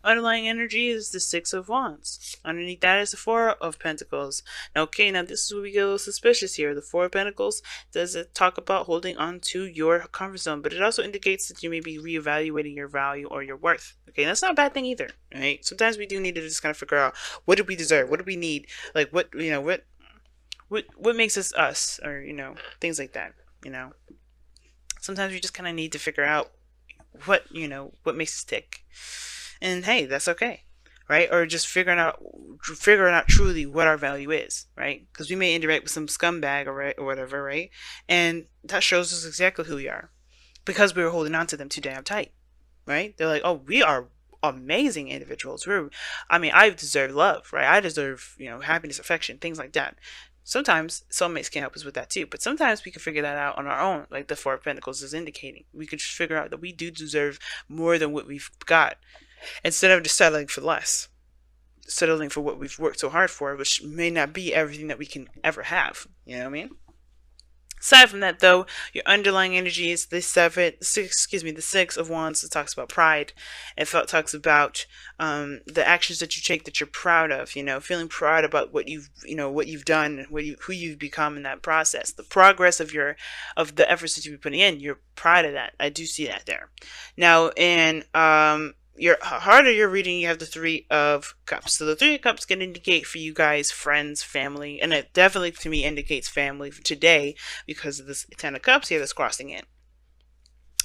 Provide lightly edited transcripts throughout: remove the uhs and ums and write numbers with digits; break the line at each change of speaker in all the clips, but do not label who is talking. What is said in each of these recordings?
underlying energy is the Six of Wands. Underneath that is the Four of Pentacles. Okay, now this is where we get a little suspicious here. The Four of Pentacles does it talk about holding on to your comfort zone, but it also indicates that you may be reevaluating your value or your worth. Okay, that's not a bad thing either, right? Sometimes we do need to just kind of figure out, what do we deserve? What do we need? Like, what, what makes us us, or things like that. Sometimes we just kind of need to figure out what makes us tick, and hey, that's okay, right? Or just figuring out truly what our value is, right? Because we may interact with some scumbag or whatever, right? And that shows us exactly who we are, because we were holding on to them too damn tight, right? They're like, oh, we are amazing individuals. I deserve love, right? I deserve, happiness, affection, things like that. Sometimes soulmates can help us with that too, but sometimes we can figure that out on our own, like the Four of Pentacles is indicating. We could just figure out that we do deserve more than what we've got, instead of just settling for less, settling for what we've worked so hard for, which may not be everything that we can ever have. You know what I mean? Aside from that, though, your underlying energy is the Six of Wands. It talks about pride. It talks about the actions that you take that you're proud of. Feeling proud about what you've done, who you've become in that process, the progress of the efforts that you've been putting in. You're proud of that. I do see that there. Now, in your harder you're reading, you have the Three of Cups. So the Three of Cups can indicate for you guys friends, family, and it definitely to me indicates family for today, because of this Ten of Cups here that's crossing in.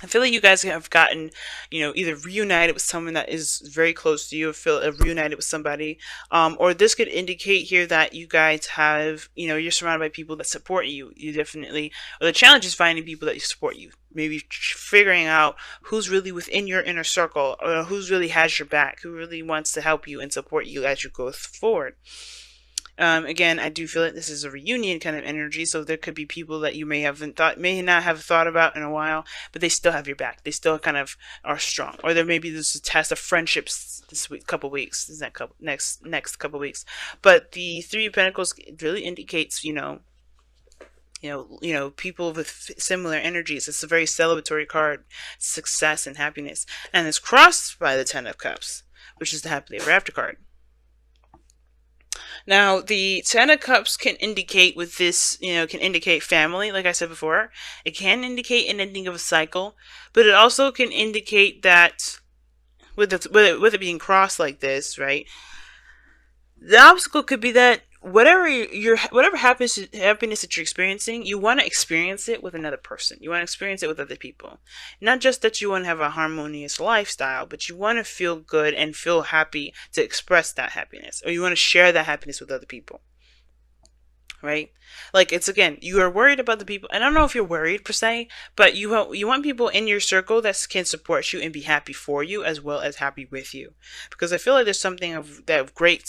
I feel like you guys have gotten, either reunited with someone that is very close to you, or feel reunited with somebody, or this could indicate here that you guys have, you're surrounded by people that support you. You definitely, or the challenge is finding people that support you. Maybe figuring out who's really within your inner circle, or who's really has your back, who really wants to help you and support you as you go forward. Again, I do feel like this is a reunion kind of energy, so there could be people that you may not have thought about in a while, but they still have your back. They still kind of are strong. Or there may be this test of friendships this next couple weeks. But the Three of Pentacles really indicates, people with similar energies. It's a very celebratory card, success and happiness, and it's crossed by the Ten of Cups, which is the happily ever after card. Now, the Ten of Cups can indicate with this, can indicate family, like I said before. It can indicate an ending of a cycle, but it also can indicate that with it being crossed like this, right? The obstacle could be that whatever happiness that you're experiencing, you want to experience it with another person. You want to experience it with other people. Not just that you want to have a harmonious lifestyle, but you want to feel good and feel happy to express that happiness, or you want to share that happiness with other people. Right? Like, it's, again, you are worried about the people, and I don't know if you're worried per se, but you want people in your circle that can support you and be happy for you as well as happy with you. Because I feel like there's something something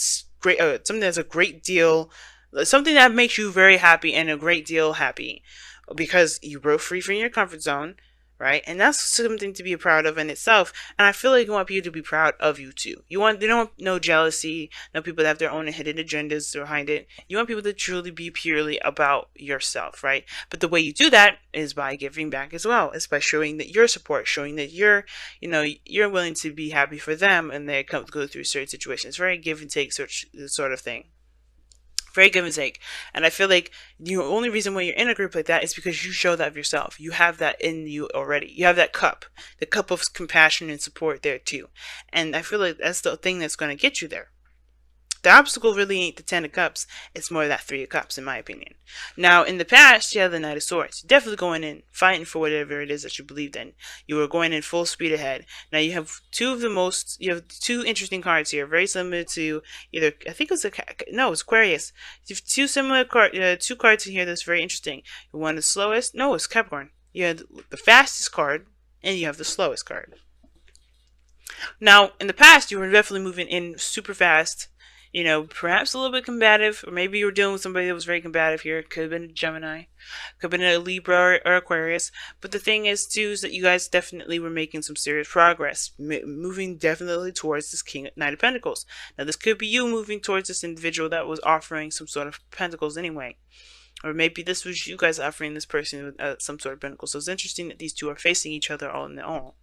that's a great deal, something that makes you very happy and a great deal happy, because you broke free from your comfort zone, right? And that's something to be proud of in itself. And I feel like you want people to be proud of you too. They don't want no jealousy, no people that have their own hidden agendas behind it. You want people to truly be purely about yourself, right? But the way you do that is by giving back as well. It's by showing that your support, showing that you're willing to be happy for them, and they go through certain situations. It's very give and take sort of thing. Very give and take. And I feel like the only reason why you're in a group like that is because you show that of yourself. You have that in you already. You have that cup. The cup of compassion and support there too. And I feel like that's the thing that's going to get you there. The obstacle really ain't the Ten of Cups. It's more that Three of Cups, in my opinion. Now, in the past, you have the Knight of Swords. You're definitely going in, fighting for whatever it is that you believed in. You were going in full speed ahead. Now, you have two interesting cards here, very similar to either, I think it's Aquarius. You have two cards in here that's very interesting. You have the slowest, no, it's Capricorn. You have the fastest card, and you have the slowest card. Now, in the past, you were definitely moving in super fast, perhaps a little bit combative, or maybe you were dealing with somebody that was very combative here. It could have been a Gemini, could have been a Libra or Aquarius. But the thing is, too, is that you guys definitely were making some serious progress, moving definitely towards this Knight of Pentacles. Now, this could be you moving towards this individual that was offering some sort of pentacles anyway. Or maybe this was you guys offering this person some sort of pentacle. So it's interesting that these two are facing each other all in all,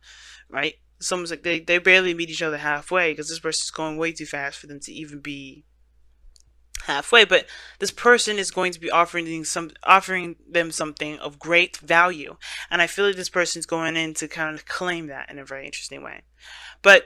right? It's almost like they barely meet each other halfway because this person's going way too fast for them to even be halfway. But this person is going to be offering them something of great value, and I feel like this person's going in to kind of claim that in a very interesting way. But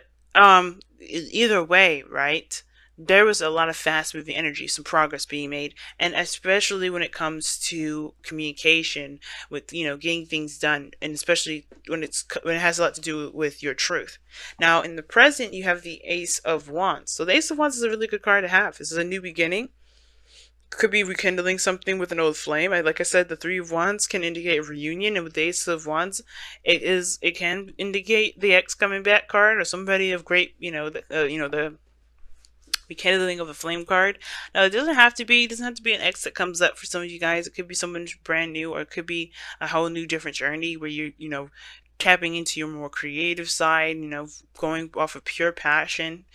either way, right? There was a lot of fast moving energy, some progress being made, and especially when it comes to communication with getting things done, and especially when it has a lot to do with your truth. Now, in the present, you have the Ace of Wands. So the Ace of Wands is a really good card to have. This is a new beginning. Could be rekindling something with an old flame. Like I said, the Three of Wands can indicate a reunion, and with the Ace of Wands, it can indicate the ex coming back card or somebody of great, the rekindling of the flame card. Now, it doesn't have to be an ex that comes up for some of you guys. It could be someone brand new, or it could be a whole new different journey where you're tapping into your more creative side, going off of pure passion,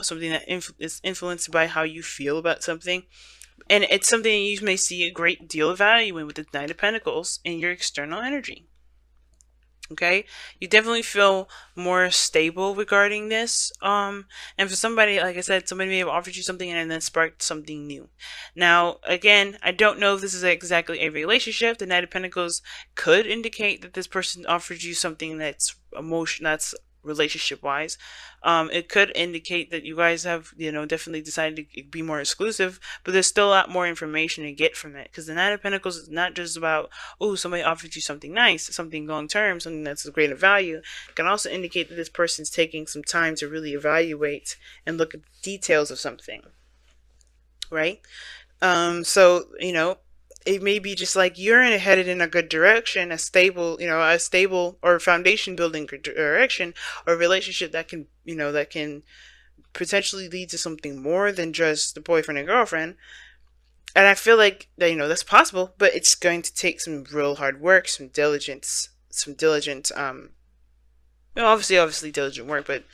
something that is influenced by how you feel about something. And it's something you may see a great deal of value in with the Knight of Pentacles in your external energy. Okay, you definitely feel more stable regarding this. And for somebody, like I said, somebody may have offered you something and then sparked something new. Now, again, I don't know if this is exactly a relationship. The Knight of Pentacles could indicate that this person offered you something that's that's relationship wise. It could indicate that you guys have definitely decided to be more exclusive, but there's still a lot more information to get from it, because the Nine of Pentacles is not just about, oh, somebody offered you something nice, something long term, something that's of greater value. It can also indicate that this person's taking some time to really evaluate and look at the details of something, right? So it may be just like you're headed in a good direction, a stable or foundation building direction, or a relationship that can potentially lead to something more than just the boyfriend and girlfriend. And I feel like that, that's possible, but it's going to take some real hard work, some diligent, obviously diligent work, but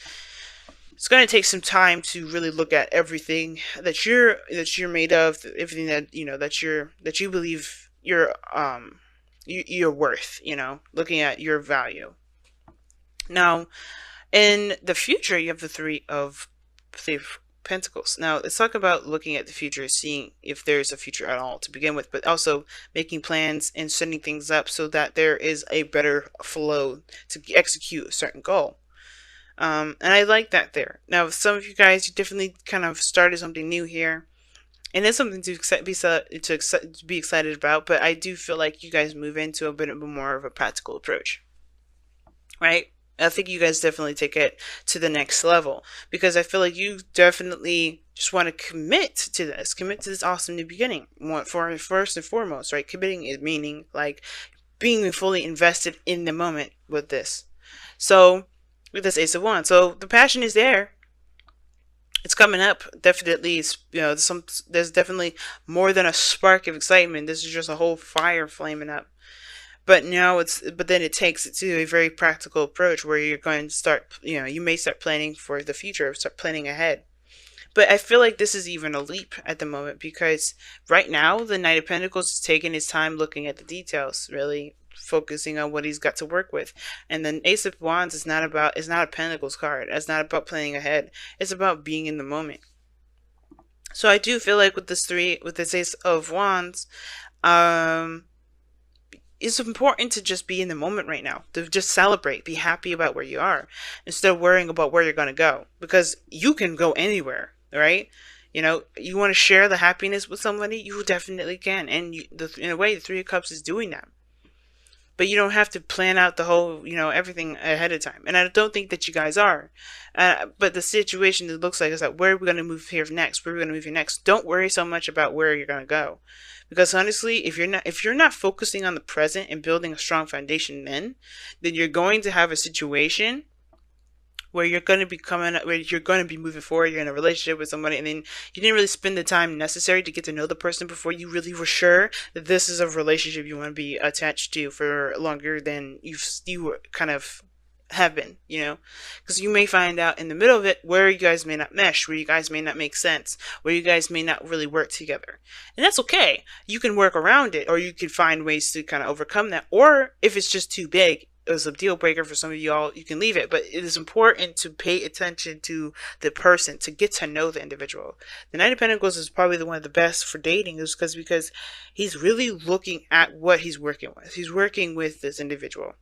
it's going to take some time to really look at everything that you're made of, everything that that you believe you're worth. Looking at your value. Now, in the future, you have the Three of Pentacles. Now, let's talk about looking at the future, seeing if there's a future at all to begin with, but also making plans and setting things up so that there is a better flow to execute a certain goal. And I like that there. Now, some of you guys, you definitely kind of started something new here, and it's something to be excited about. But I do feel like you guys move into a bit more of a practical approach, right? I think you guys definitely take it to the next level, because I feel like you definitely just want to commit to this awesome new beginning. First and foremost, right? Committing is meaning like being fully invested in the moment with this. So with this Ace of Wands, so the passion is there. It's coming up. Definitely, there's definitely more than a spark of excitement. This is just a whole fire flaming up. But then it takes it to a very practical approach where you're going to start, you may start planning for the future, start planning ahead. But I feel like this is even a leap at the moment, because right now the Knight of Pentacles is taking his time looking at the details, really focusing on what he's got to work with. And then Ace of Wands is not a Pentacles card. It's not about planning ahead. It's about being in the moment. So I do feel like with this Ace of Wands, it's important to just be in the moment right now, to just celebrate, be happy about where you are, instead of worrying about where you're going to go, because you can go anywhere, right? You want to share the happiness with somebody, you definitely can, and in a way, the Three of Cups is doing that. But you don't have to plan out the whole, everything ahead of time. And I don't think that you guys are. But the situation, it looks like, is that where are we going to move here next? Where are we going to move here next? Don't worry so much about where you're going to go. Because honestly, if you're not focusing on the present and building a strong foundation then you're going to have a situation where you're going to be moving forward, you're in a relationship with somebody, and then you didn't really spend the time necessary to get to know the person before you really were sure that this is a relationship you want to be attached to for longer than you kind of have been, because you may find out in the middle of it where you guys may not mesh, where you guys may not make sense, where you guys may not really work together. And that's okay. You can work around it, or you can find ways to kind of overcome that. Or if it's just too big, is a deal breaker for some of y'all, you can leave it. But it is important to pay attention to the person, to get to know the individual. The Knight of Pentacles is probably the one of the best for dating, is because he's really looking at what he's working with. He's working with this individual.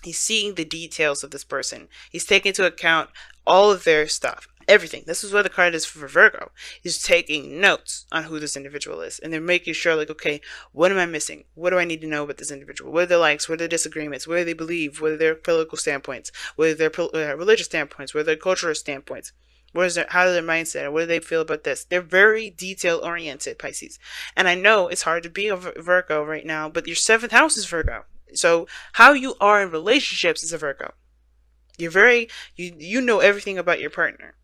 He's seeing the details of this person. He's taking into account all of their stuff, everything. This is what the card is for Virgo. He's taking notes on who this individual is, and they're making sure, like, okay, what am I missing? What do I need to know about this individual? What are their likes? What are their disagreements? What do they believe? What are their political standpoints? What are their religious standpoints? What are their cultural standpoints? What is their, how is their mindset? What do they feel about this? They're very detail oriented, Pisces. And I know it's hard to be a Virgo right now, but your 7th house is Virgo. So how you are in relationships is a Virgo. You're very, you know everything about your partner.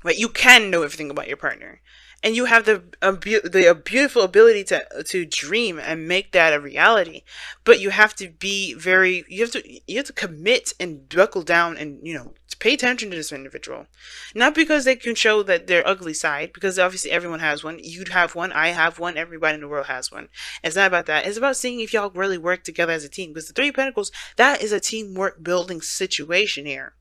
Right? You can know everything about your partner. And you have the beautiful ability to dream and make that a reality. But you have to be very, you have to commit and buckle down and, to pay attention to this individual. Not because they can show that their ugly side, because obviously everyone has one. You'd have one, I have one, everybody in the world has one. It's not about that. It's about seeing if y'all really work together as a team. Because the 3 of Pentacles, that is a teamwork building situation here.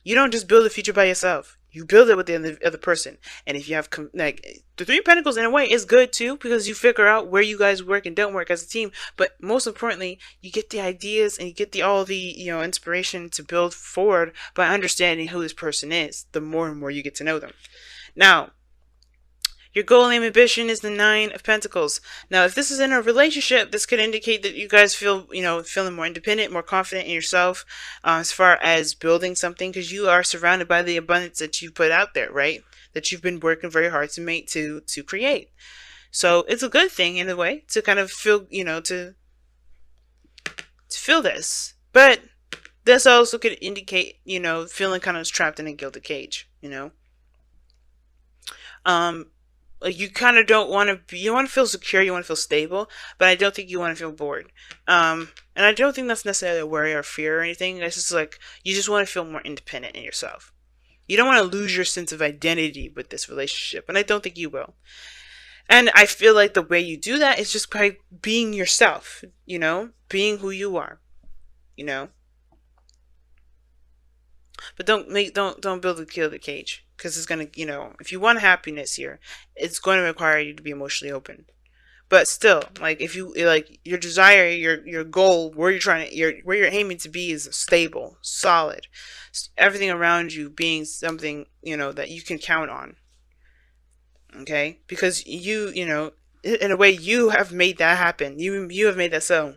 You don't just build a future by yourself. You build it with the other person. And if you have, like, the 3 of Pentacles in a way is good too, because you figure out where you guys work and don't work as a team. But most importantly, you get the ideas and you get all the inspiration to build forward by understanding who this person is. The more and more you get to know them. Now, your goal and ambition is the 9 of Pentacles. Now, if this is in a relationship, this could indicate that you guys feel, feeling more independent, more confident in yourself, as far as building something, because you are surrounded by the abundance that you put out there, right? That you've been working very hard to make, to create. So it's a good thing in a way to kind of feel, to feel this. But this also could indicate, feeling kind of trapped in a gilded cage, Like, you kind of don't want to be, you want to feel secure, you want to feel stable, but I don't think you want to feel bored. And I don't think that's necessarily a worry or fear or anything. It's just like, you just want to feel more independent in yourself. You don't want to lose your sense of identity with this relationship, and I don't think you will. And I feel like the way you do that is just by being yourself, being who you are, But don't build a gilded cage. Because it's going to, if you want happiness here, it's going to require you to be emotionally open. But still, like, if you, like, your desire, your goal, where you're aiming to be is stable, solid. Everything around you being something, that you can count on. Okay? Because you, in a way, you have made that happen. You have made that so.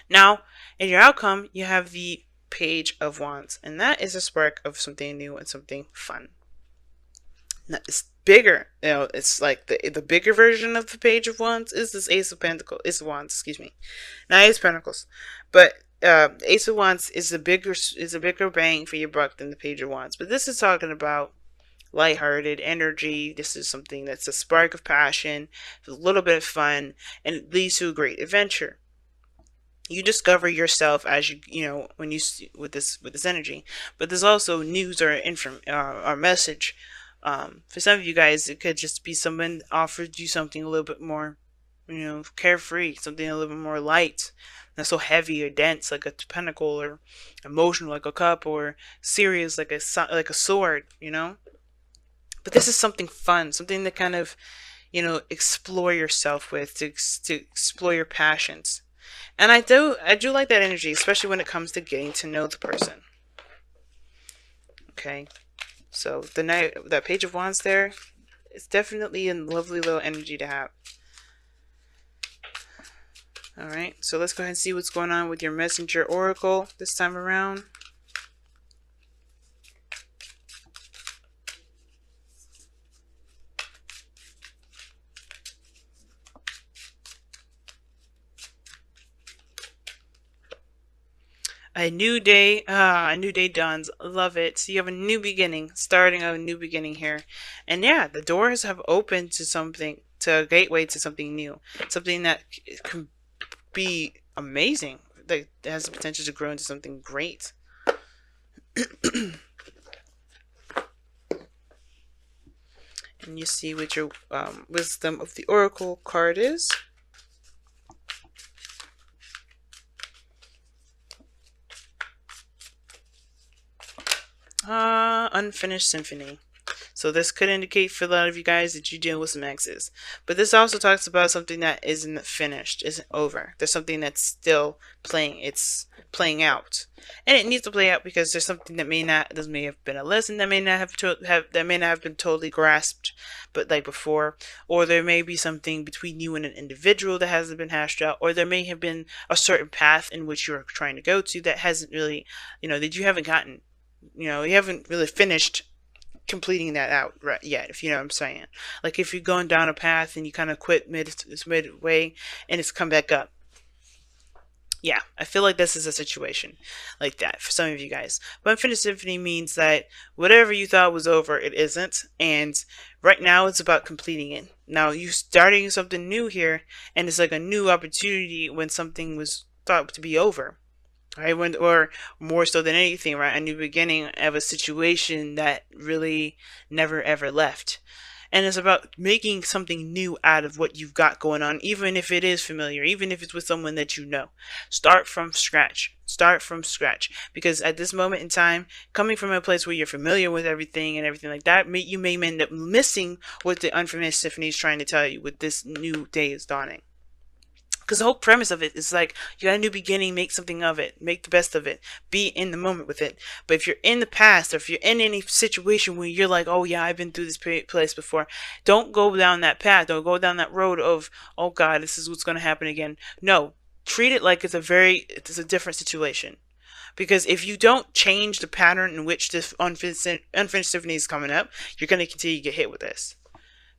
Now, in your outcome, you have the Page of Wands, and that is a spark of something new and something fun. Now, it's bigger, it's like the bigger version of the Page of Wands is this Ace of Wands, excuse me, not Ace of Pentacles, but Ace of Wands is a bigger bang for your buck than the Page of Wands. But this is talking about lighthearted energy. This is something that's a spark of passion, a little bit of fun, and it leads to a great adventure. You discover yourself as when you with this energy. But there's also news or message. For some of you guys, it could just be someone offered you something a little bit more, carefree, something a little bit more light, not so heavy or dense like a pentacle, or emotional like a cup, or serious like a sword. But this is something fun, something to kind of, explore yourself with, to explore your passions. And I do like that energy, especially when it comes to getting to know the person. Okay, so that Page of Wands there, it's definitely a lovely little energy to have. All right, so let's go ahead and see what's going on with your Messenger Oracle this time around. A new day dawns. Love it. So you have a new beginning, starting a new beginning here. And yeah, the doors have opened to something, to a gateway to something new. Something that can be amazing, that has the potential to grow into something great. And you see what your Wisdom of the Oracle card is. Unfinished symphony. So this could indicate for a lot of you guys that you deal with some exes. But this also talks about something that isn't finished, isn't over. There's something that's still playing. It's playing out, and it needs to play out because there's something that may have been a lesson that may not that may not have been totally grasped, but like before, or there may be something between you and an individual that hasn't been hashed out, or there may have been a certain path in which you're trying to go to that hasn't really, that you haven't gotten, you haven't really finished completing that out right yet, if you know what I'm saying. Like if you're going down a path and you kind of quit midway and it's come back up. Yeah, I feel like this is a situation like that for some of you guys. But Unfinished Symphony means that whatever you thought was over, it isn't. And right now it's about completing it. Now you're starting something new here, and it's like a new opportunity when something was thought to be over. Right, or more so than anything, right, a new beginning of a situation that really never ever left. And it's about making something new out of what you've got going on, even if it is familiar, even if it's with someone that you know. Start from scratch. Start from scratch. Because at this moment in time, coming from a place where you're familiar with everything and everything like that, you may end up missing what the Unfinished Symphony is trying to tell you with this new day is dawning. Because the whole premise of it is like, you got a new beginning, make something of it, make the best of it, be in the moment with it. But if you're in the past, or if you're in any situation where you're like, oh yeah, I've been through this place before, don't go down that path, don't go down that road of, oh God, this is what's going to happen again. No, treat it like it's a different situation. Because if you don't change the pattern in which this unfinished symphony is coming up, you're going to continue to get hit with this.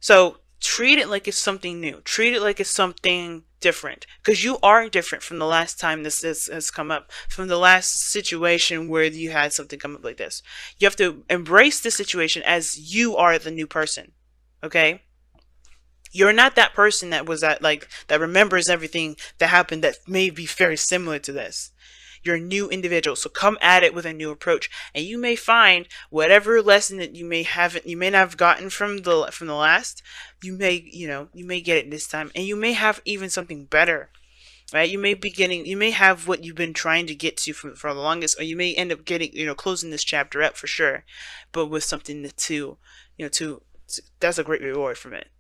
So treat it like it's something new. Treat it like it's something different. Because you are different from the last time this has come up. From the last situation where you had something come up like this. You have to embrace the situation as you are the new person. Okay? You're not that person that was that remembers everything that happened that may be very similar to this. You're a new individual, so come at it with a new approach, and you may find whatever lesson that you may not have gotten from the last, you may get it this time, and you may have even something better, right? You may have what you've been trying to get to for the longest, or you may end up getting, closing this chapter up for sure, but with something to that's a great reward from it.